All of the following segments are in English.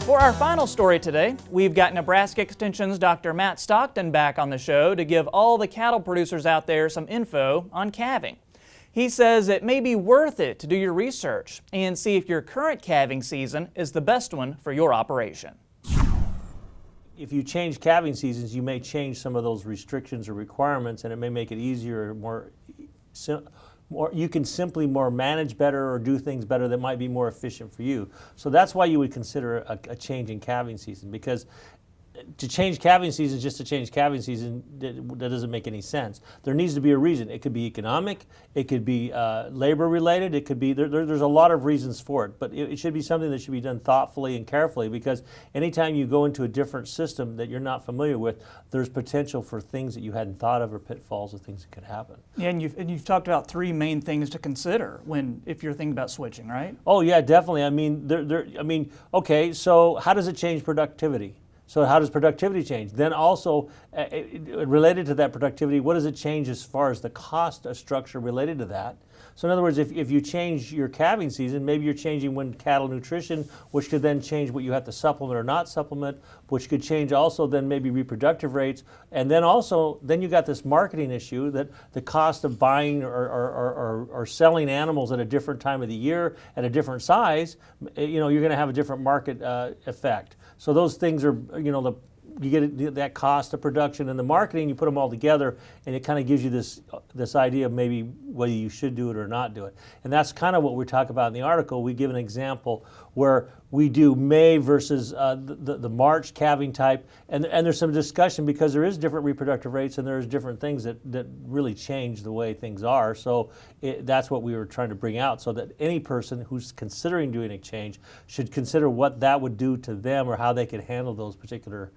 For our final story today, we've got Nebraska Extension's Dr. Matt Stockton back on the show to give all the cattle producers out there some info on calving. He says it may be worth it to do your research and see if your current calving season is the best one for your operation. If you change calving seasons, you may change some of those restrictions or requirements, and it may make it easier, you can simply more manage better or do things better that might be more efficient for you. So that's why you would consider a change in calving season, because to change calving season just to change calving season, that doesn't make any sense. There needs to be a reason. It could be economic, it could be labor related, it could be, there's a lot of reasons for it, but it should be something that should be done thoughtfully and carefully, because anytime you go into a different system that you're not familiar with, there's potential for things that you hadn't thought of or pitfalls of things that could happen. Yeah, and you've talked about three main things to consider if you're thinking about switching, right? Oh yeah, definitely. I mean, okay, so how does it change productivity? So how does productivity change? Then also, related to that productivity, what does it change as far as the cost structure related to that? So in other words, if you change your calving season, maybe you're changing when cattle nutrition, which could then change what you have to supplement or not supplement, which could change also then maybe reproductive rates. And then also, then you got this marketing issue that the cost of buying or selling animals at a different time of the year, at a different size, you're going to have a different market effect. So those things are, you get that cost of production and the marketing, you put them all together, and it kind of gives you this idea of maybe whether you should do it or not do it. And that's kind of what we talk about in the article. We give an example where we do May versus the March calving type, and there's some discussion because there is different reproductive rates and there's different things that really change the way things are. So that's what we were trying to bring out, so that any person who's considering doing a change should consider what that would do to them or how they could handle those particular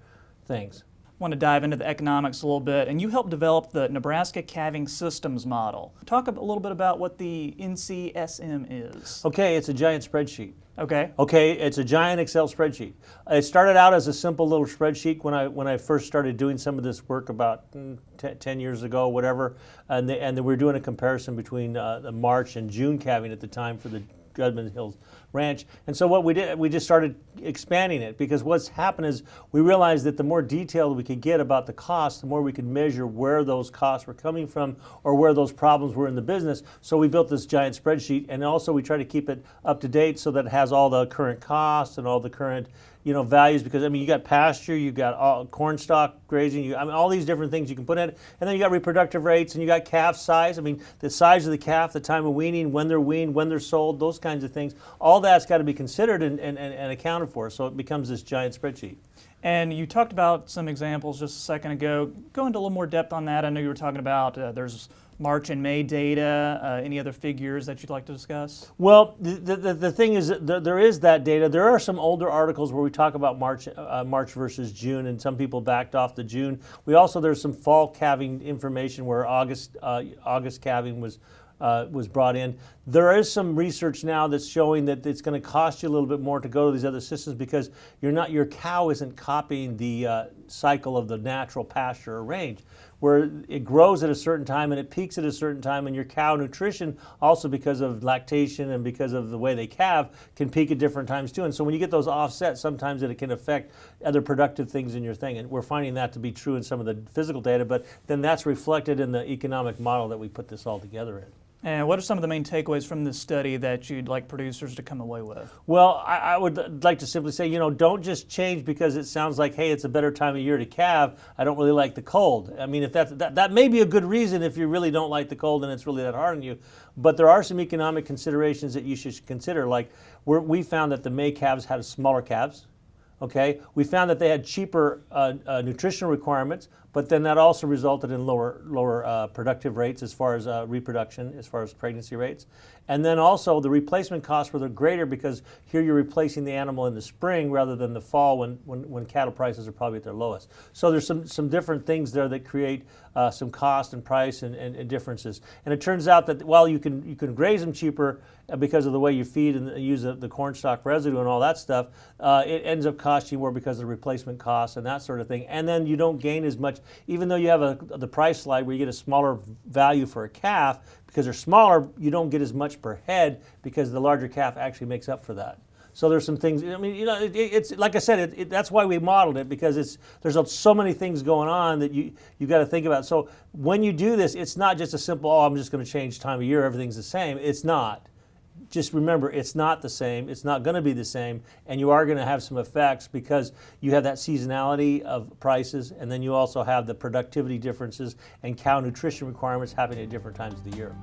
things. I want to dive into the economics a little bit, and you helped develop the Nebraska Calving Systems Model. Talk a little bit about what the NCSM is. Okay, it's a giant spreadsheet. Okay, it's a giant Excel spreadsheet. It started out as a simple little spreadsheet when I first started doing some of this work about 10 years ago, whatever, and we were doing a comparison between the March and June calving at the time for the Judgment Hills Ranch. And so what we did, we just started expanding it, because what's happened is we realized that the more detailed we could get about the cost, the more we could measure where those costs were coming from or where those problems were in the business. So we built this giant spreadsheet, and also we try to keep it up to date so that it has all the current costs and all the current values, because you got pasture, you got all corn stock grazing, all these different things you can put in it, and then you got reproductive rates, and you got calf size. The size of the calf, the time of weaning, when they're weaned, when they're sold, those kinds of things. All that's got to be considered and accounted for. So it becomes this giant spreadsheet. And you talked about some examples just a second ago. Go into a little more depth on that. I know you were talking about there's March and May data. Any other figures that you'd like to discuss? Well, the thing is that there is that data. There are some older articles where we talk about March versus June, and some people backed off the June. There's some fall calving information where August calving was brought in. There is some research now that's showing that it's going to cost you a little bit more to go to these other systems, because your cow isn't copying the cycle of the natural pasture or range, where it grows at a certain time and it peaks at a certain time, and your cow nutrition also, because of lactation and because of the way they calve, can peak at different times too. And so when you get those offsets, sometimes it can affect other productive things in your thing, and we're finding that to be true in some of the physical data, but then that's reflected in the economic model that we put this all together in. And what are some of the main takeaways from this study that you'd like producers to come away with? Well, I would like to simply say, don't just change because it sounds like, hey, it's a better time of year to calve. I don't really like the cold. If that may be a good reason if you really don't like the cold and it's really that hard on you. But there are some economic considerations that you should consider. Like we found that the May calves had smaller calves. Okay, we found that they had cheaper nutritional requirements, but then that also resulted in lower productive rates as far as reproduction, as far as pregnancy rates. And then also the replacement costs were greater, because here you're replacing the animal in the spring rather than the fall when cattle prices are probably at their lowest. So there's some different things there that create some cost and price and differences. And it turns out that while you can graze them cheaper because of the way you feed and use the corn stalk residue and all that stuff, it ends up costing you more because of replacement costs and that sort of thing. And then you don't gain as much, even though you have the price slide where you get a smaller value for a calf, because they're smaller, you don't get as much per head because the larger calf actually makes up for that. So there's some things. I mean, it's like I said, that's why we modeled it, because there's so many things going on that you got to think about. So when you do this, it's not just a simple, oh, I'm just going to change time of year, everything's the same. It's not. Just remember, it's not the same. It's not going to be the same, and you are going to have some effects because you have that seasonality of prices, and then you also have the productivity differences and cow nutrition requirements happening at different times of the year.